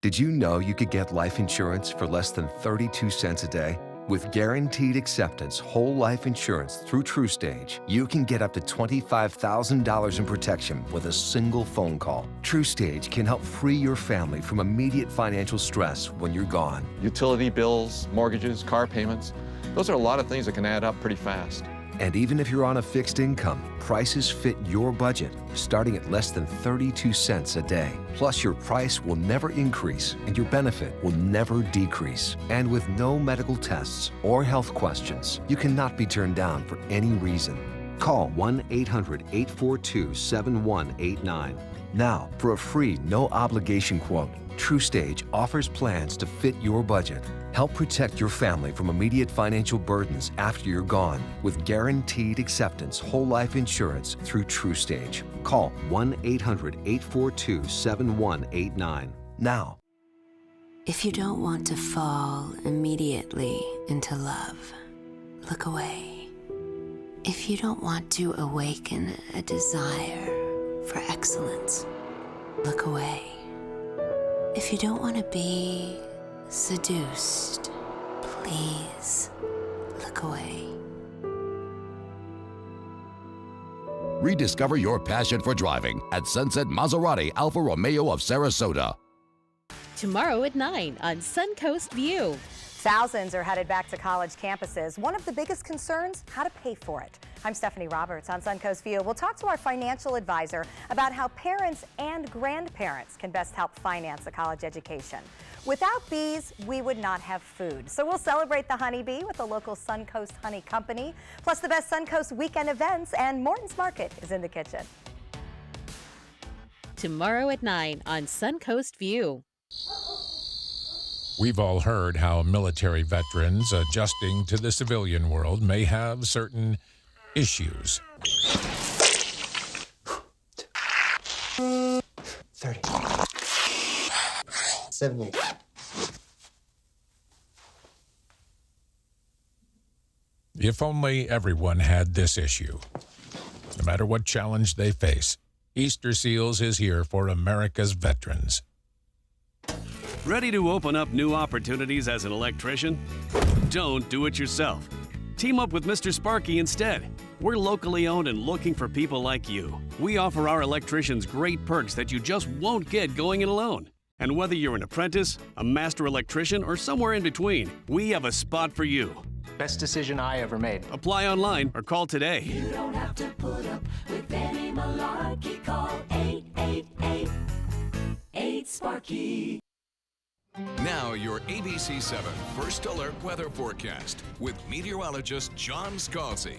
Did you know you could get life insurance for less than 32 cents a day? With Guaranteed Acceptance whole life insurance through TruStage, you can get up to $25,000 in protection with a single phone call. TruStage can help free your family from immediate financial stress when you're gone. Utility bills, mortgages, car payments, those are a lot of things that can add up pretty fast. And even if you're on a fixed income, prices fit your budget, starting at less than 32 cents a day. Plus, your price will never increase and your benefit will never decrease. And with no medical tests or health questions, you cannot be turned down for any reason. Call 1-800-842-7189. Now, for a free, no-obligation quote, TruStage offers plans to fit your budget. Help protect your family from immediate financial burdens after you're gone with Guaranteed Acceptance whole life insurance through TruStage. Call 1-800-842-7189 now. If you don't want to fall immediately into love, look away. If you don't want to awaken a desire for excellence, look away. If you don't want to be seduced, please look away. Rediscover your passion for driving at Sunset Maserati Alfa Romeo of Sarasota. Tomorrow at 9 on Suncoast View. Thousands are headed back to college campuses. One of the biggest concerns, how to pay for it. I'm Stephanie Roberts on Suncoast View. We'll talk to our financial advisor about how parents and grandparents can best help finance a college education. Without bees, we would not have food. So we'll celebrate the honeybee with the local Suncoast Honey Company, plus the best Suncoast weekend events, and Morton's Market is in the kitchen. Tomorrow at 9 on Suncoast View. We've all heard how military veterans adjusting to the civilian world may have certain issues. 30. 70. If only everyone had this issue. No matter what challenge they face, Easter Seals is here for America's veterans. Ready to open up new opportunities as an electrician? Don't do it yourself. Team up with Mr. Sparky instead. We're locally owned and looking for people like you. We offer our electricians great perks that you just won't get going it alone. And whether you're an apprentice, a master electrician, or somewhere in between, we have a spot for you. Best decision I ever made. Apply online or call today. You don't have to put up with any malarkey. Call 888-8-SPARKY. Now your ABC 7 First Alert weather forecast with meteorologist John Scalzi.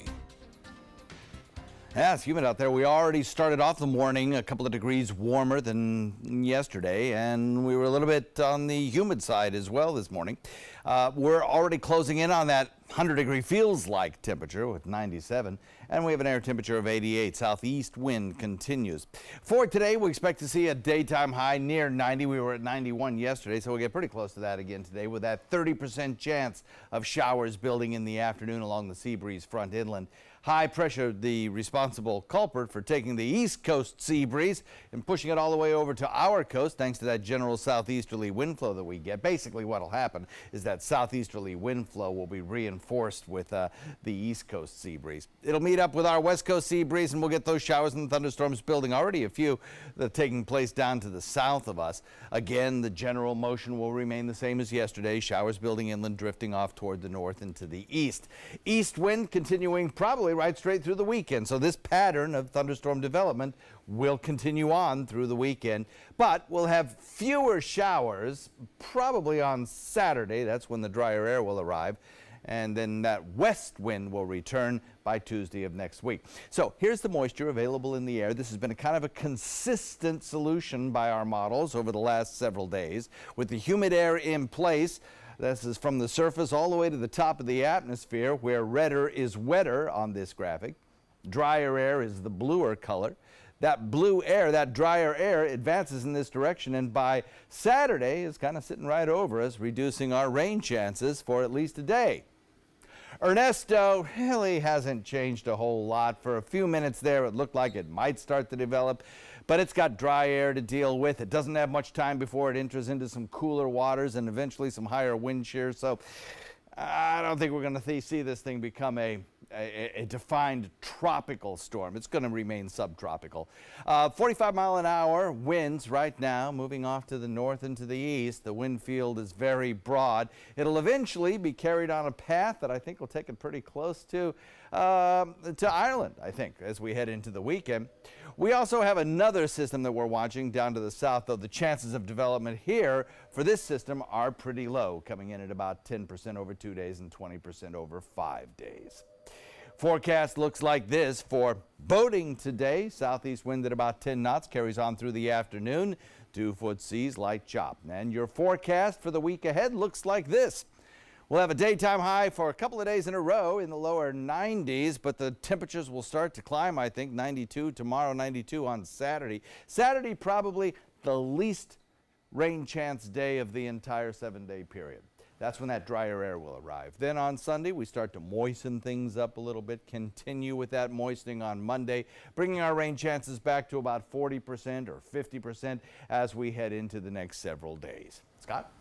Yeah, it's humid out there. We already started off the morning a couple of degrees warmer than yesterday, and we were a little bit on the humid side as well this morning. We're already closing in on that 100-degree feels-like temperature with 97, and we have an air temperature of 88. Southeast wind continues. For today, we expect to see a daytime high near 90. We were at 91 yesterday, so we'll get pretty close to that again today with that 30% chance of showers building in the afternoon along the sea breeze front inland. High pressure, the responsible culprit for taking the east coast sea breeze and pushing it all the way over to our coast thanks to that general southeasterly wind flow that we get. Basically what will happen is that southeasterly wind flow will be reinforced with the east coast sea breeze. It'll meet up with our west coast sea breeze and we'll get those showers and thunderstorms building. Already a few that are taking place down to the south of us. Again, the general motion will remain the same as yesterday. Showers building inland, drifting off toward the north and to the east. East wind continuing probably right straight through the weekend. So this pattern of thunderstorm development will continue on through the weekend, but we'll have fewer showers probably on Saturday. That's when the drier air will arrive. And then that west wind will return by Tuesday of next week. So here's the moisture available in the air. This has been a kind of a consistent solution by our models over the last several days. With the humid air in place, this is from the surface all the way to the top of the atmosphere, where redder is wetter on this graphic. Drier air is the bluer color. That blue air, that drier air, advances in this direction, and by Saturday is kind of sitting right over us, reducing our rain chances for at least a day. Ernesto really hasn't changed a whole lot. For a few minutes there, it looked like it might start to develop, but it's got dry air to deal with. It doesn't have much time before it enters into some cooler waters and eventually some higher wind shear. So I don't think we're going to see this thing become a defined tropical storm. It's going to remain subtropical. 45-mile-an-hour winds right now, moving off to the north and to the east. The wind field is very broad. It'll eventually be carried on a path that I think will take it pretty close to Ireland, I think, as we head into the weekend. We also have another system that we're watching down to the south, though the chances of development here for this system are pretty low, coming in at about 10% over 2 days and 20% over 5 days. Forecast looks like this for boating today. Southeast wind at about 10 knots carries on through the afternoon. 2-foot seas, light chop. And your forecast for the week ahead looks like this. We'll have a daytime high for a couple of days in a row in the lower 90s, but the temperatures will start to climb, I think. 92 tomorrow, 92 on Saturday. Saturday probably the least rain chance day of the entire 7-day period. That's when that drier air will arrive. Then on Sunday, we start to moisten things up a little bit, continue with that moistening on Monday, bringing our rain chances back to about 40% or 50% as we head into the next several days. Scott?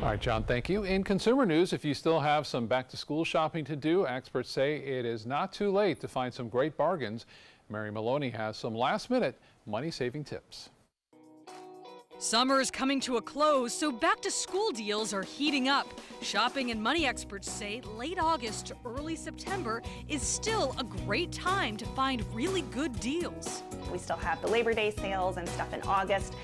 All right, John, thank you. In consumer news, if you still have some back-to-school shopping to do, experts say it is not too late to find some great bargains. Mary Maloney has some last-minute money-saving tips. Summer is coming to a close, so back-to-school deals are heating up. Shopping and money experts say late August to early September is still a great time to find really good deals. We still have the Labor Day sales and stuff in August,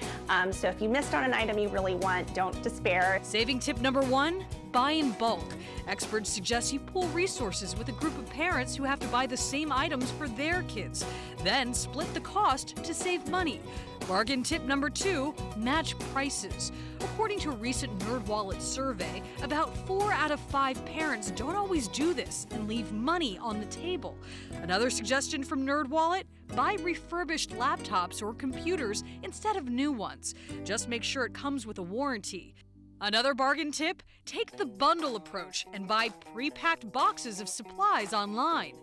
so if you missed on an item you really want, don't despair. Saving tip number 1, buy in bulk. Experts suggest you pool resources with a group of parents who have to buy the same items for their kids. Then split the cost to save money. Bargain tip number 2, match prices. According to a recent NerdWallet survey, about 4 out of 5 parents don't always do this and leave money on the table. Another suggestion from NerdWallet, buy refurbished laptops or computers instead of new ones. Just make sure it comes with a warranty. Another bargain tip, take the bundle approach and buy pre-packed boxes of supplies online.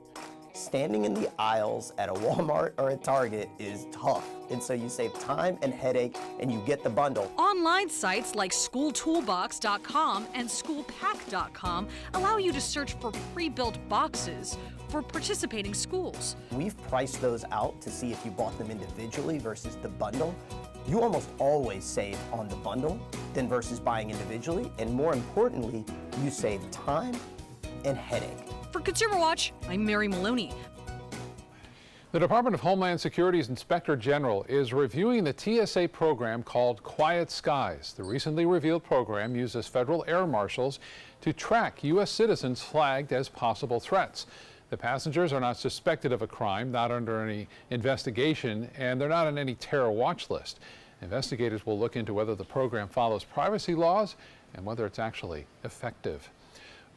Standing in the aisles at a Walmart or a Target is tough, and so you save time and headache and you get the bundle. Online sites like schooltoolbox.com and schoolpack.com allow you to search for pre-built boxes for participating schools. We've priced those out to see if you bought them individually versus the bundle. You almost always save on the bundle than versus buying individually, and more importantly, you save time and headache. For Consumer Watch, I'm Mary Maloney. The Department of Homeland Security's Inspector General is reviewing the TSA program called Quiet Skies. The recently revealed program uses federal air marshals to track U.S. citizens flagged as possible threats. The passengers are not suspected of a crime, not under any investigation, and they're not on any terror watch list. Investigators will look into whether the program follows privacy laws and whether it's actually effective.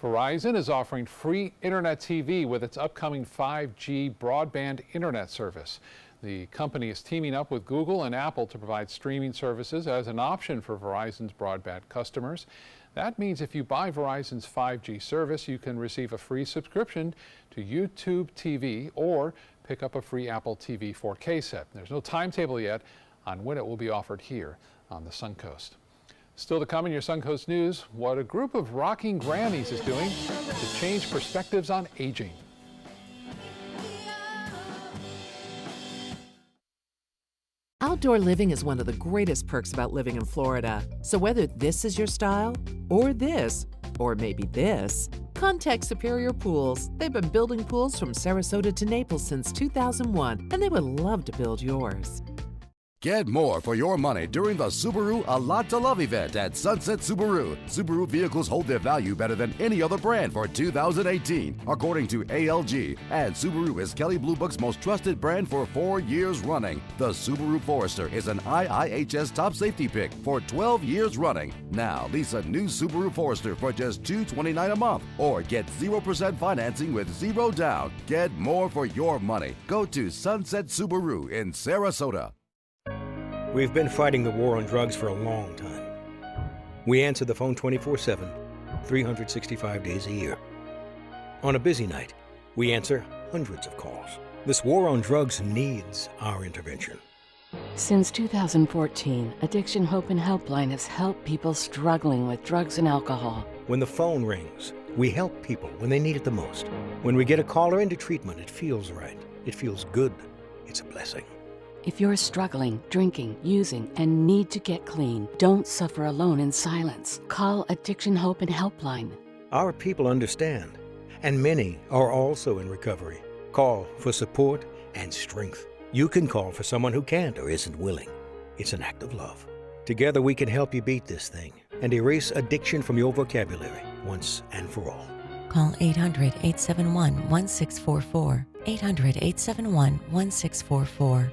Verizon is offering free internet TV with its upcoming 5G broadband internet service. The company is teaming up with Google and Apple to provide streaming services as an option for Verizon's broadband customers. That means if you buy Verizon's 5G service, you can receive a free subscription to YouTube TV or pick up a free Apple TV 4K set. There's no timetable yet on when it will be offered here on the Suncoast. Still to come in your Suncoast News, what a group of rocking grannies is doing to change perspectives on aging. Outdoor living is one of the greatest perks about living in Florida. So whether this is your style, or this, or maybe this, contact Superior Pools. They've been building pools from Sarasota to Naples since 2001, and they would love to build yours. Get more for your money during the Subaru A Lot to Love event at Sunset Subaru. Subaru vehicles hold their value better than any other brand for 2018, according to ALG. And Subaru is Kelley Blue Book's most trusted brand for 4 years running. The Subaru Forester is an IIHS top safety pick for 12 years running. Now, lease a new Subaru Forester for just $229 a month or get 0% financing with zero down. Get more for your money. Go to Sunset Subaru in Sarasota. We've been fighting the war on drugs for a long time. We answer the phone 24/7, 365 days a year. On a busy night, we answer hundreds of calls. This war on drugs needs our intervention. Since 2014, Addiction Hope and Helpline has helped people struggling with drugs and alcohol. When the phone rings, we help people when they need it the most. When we get a caller into treatment, it feels right. It feels good. It's a blessing. If you're struggling, drinking, using, and need to get clean, don't suffer alone in silence. Call Addiction Hope and Helpline. Our people understand, and many are also in recovery. Call for support and strength. You can call for someone who can't or isn't willing. It's an act of love. Together we can help you beat this thing and erase addiction from your vocabulary once and for all. Call 800-871-1644. 800-871-1644.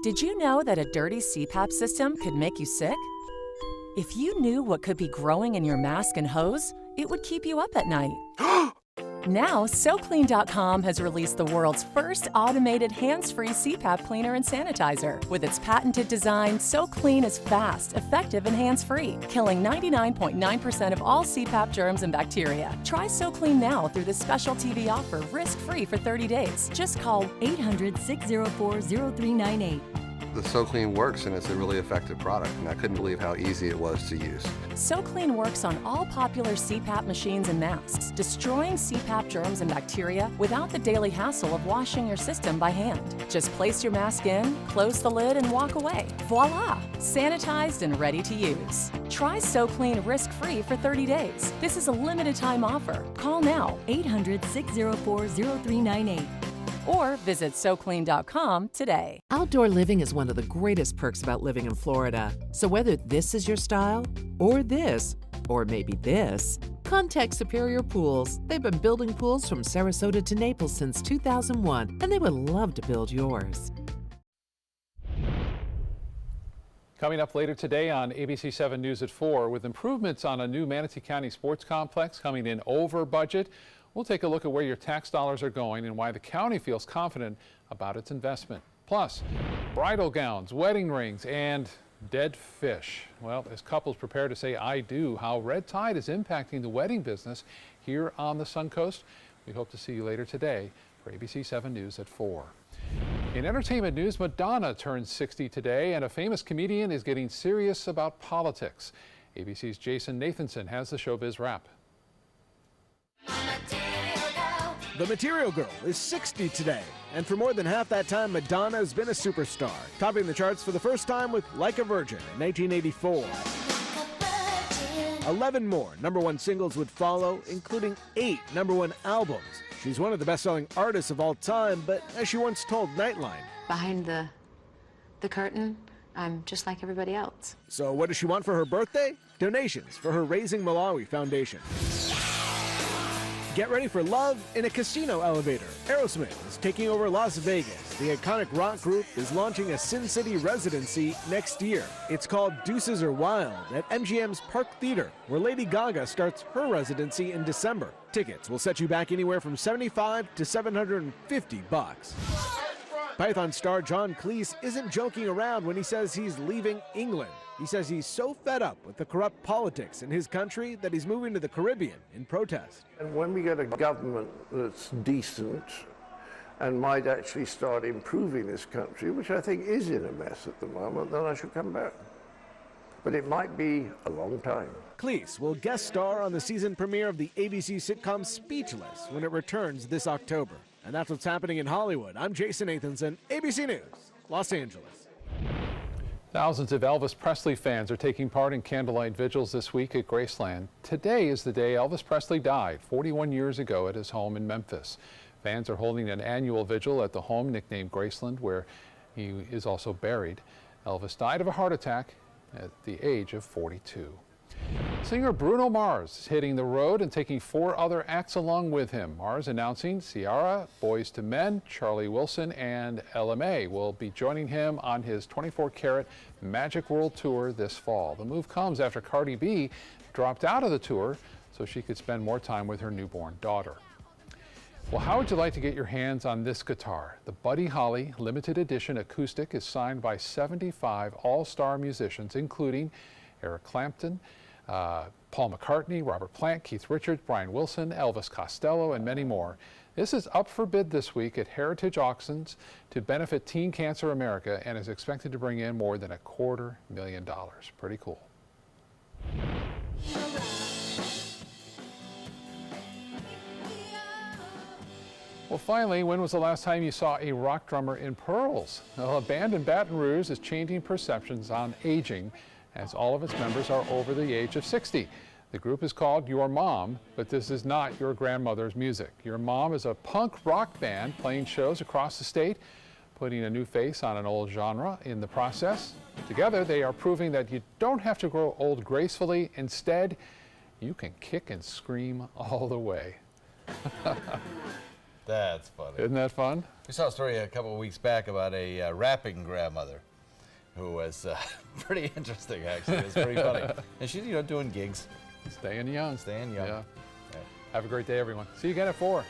Did you know that a dirty CPAP system could make you sick? If you knew what could be growing in your mask and hose, it would keep you up at night. Now, SoClean.com has released the world's first automated hands-free CPAP cleaner and sanitizer. With its patented design, SoClean is fast, effective, and hands-free, killing 99.9% of all CPAP germs and bacteria. Try SoClean now through this special TV offer, risk-free for 30 days. Just call 800-604-0398. The SoClean works, and it's a really effective product, and I couldn't believe how easy it was to use. SoClean works on all popular CPAP machines and masks, destroying CPAP germs and bacteria without the daily hassle of washing your system by hand. Just place your mask in, close the lid, and walk away. Voila! Sanitized and ready to use. Try SoClean risk-free for 30 days. This is a limited-time offer. Call now, 800-604-0398. Or visit SoClean.com today. Outdoor living is one of the greatest perks about living in Florida. So whether this is your style, or this, or maybe this, contact Superior Pools. They've been building pools from Sarasota to Naples since 2001, and they would love to build yours. Coming up later today on ABC 7 News at 4, with improvements on a new Manatee County sports complex coming in over budget, we'll take a look at where your tax dollars are going and why the county feels confident about its investment. Plus, bridal gowns, wedding rings, and dead fish. Well, as couples prepare to say I do, how red tide is impacting the wedding business here on the Suncoast. We hope to see you later today for ABC 7 News at 4. In entertainment news, Madonna turns 60 today, and a famous comedian is getting serious about politics. ABC's Jason Nathanson has the Showbiz Wrap. The Material Girl is 60 today, and for more than half that time, Madonna has been a superstar, topping the charts for the first time with Like a Virgin in 1984. 11 more #1 singles would follow, including 8 #1 albums. She's one of the best-selling artists of all time, but as she once told Nightline, behind the curtain, I'm just like everybody else. So what does she want for her birthday? Donations for her Raising Malawi Foundation. Get ready for love in a casino elevator. Aerosmith is taking over Las Vegas. The iconic rock group is launching a Sin City residency next year. It's called Deuces Are Wild at MGM's Park Theater, where Lady Gaga starts her residency in December. Tickets will set you back anywhere from $75 to $750. Python star John Cleese isn't joking around when he says he's leaving England. He says he's so fed up with the corrupt politics in his country that he's moving to the Caribbean in protest. And when we get a government that's decent and might actually start improving this country, which I think is in a mess at the moment, then I should come back. But it might be a long time. Cleese will guest star on the season premiere of the ABC sitcom Speechless when it returns this October. And that's what's happening in Hollywood. I'm Jason Nathanson, ABC News, Los Angeles. Thousands of Elvis Presley fans are taking part in candlelight vigils this week at Graceland. Today is the day Elvis Presley died 41 years ago at his home in Memphis. Fans are holding an annual vigil at the home nicknamed Graceland, where he is also buried. Elvis died of a heart attack at the age of 42. Singer Bruno Mars is hitting the road and taking 4 other acts along with him. Mars announcing Ciara, Boyz II Men, Charlie Wilson, and LMA will be joining him on his 24-karat Magic World Tour this fall. The move comes after Cardi B dropped out of the tour so she could spend more time with her newborn daughter. Well, how would you like to get your hands on this guitar? The Buddy Holly limited edition acoustic is signed by 75 all-star musicians, including Eric Clapton, Paul McCartney, Robert Plant, Keith Richards, Brian Wilson, Elvis Costello, and many more. This is up for bid this week at Heritage Auctions to benefit Teen Cancer America and is expected to bring in more than $250,000. Pretty cool. Well, finally, when was the last time you saw a rock drummer in pearls? Well, a band in Baton Rouge is changing perceptions on aging as all of its members are over the age of 60. The group is called Your Mom, but this is not your grandmother's music. Your Mom is a punk rock band playing shows across the state, putting a new face on an old genre in the process. Together, they are proving that you don't have to grow old gracefully. Instead, you can kick and scream all the way. That's funny. Isn't that fun? We saw a story a couple of weeks back about a rapping grandmother who was pretty interesting, actually. It was pretty funny. And she's, doing gigs. Staying young. Staying young. Yeah. Have a great day, everyone. See you again at 4.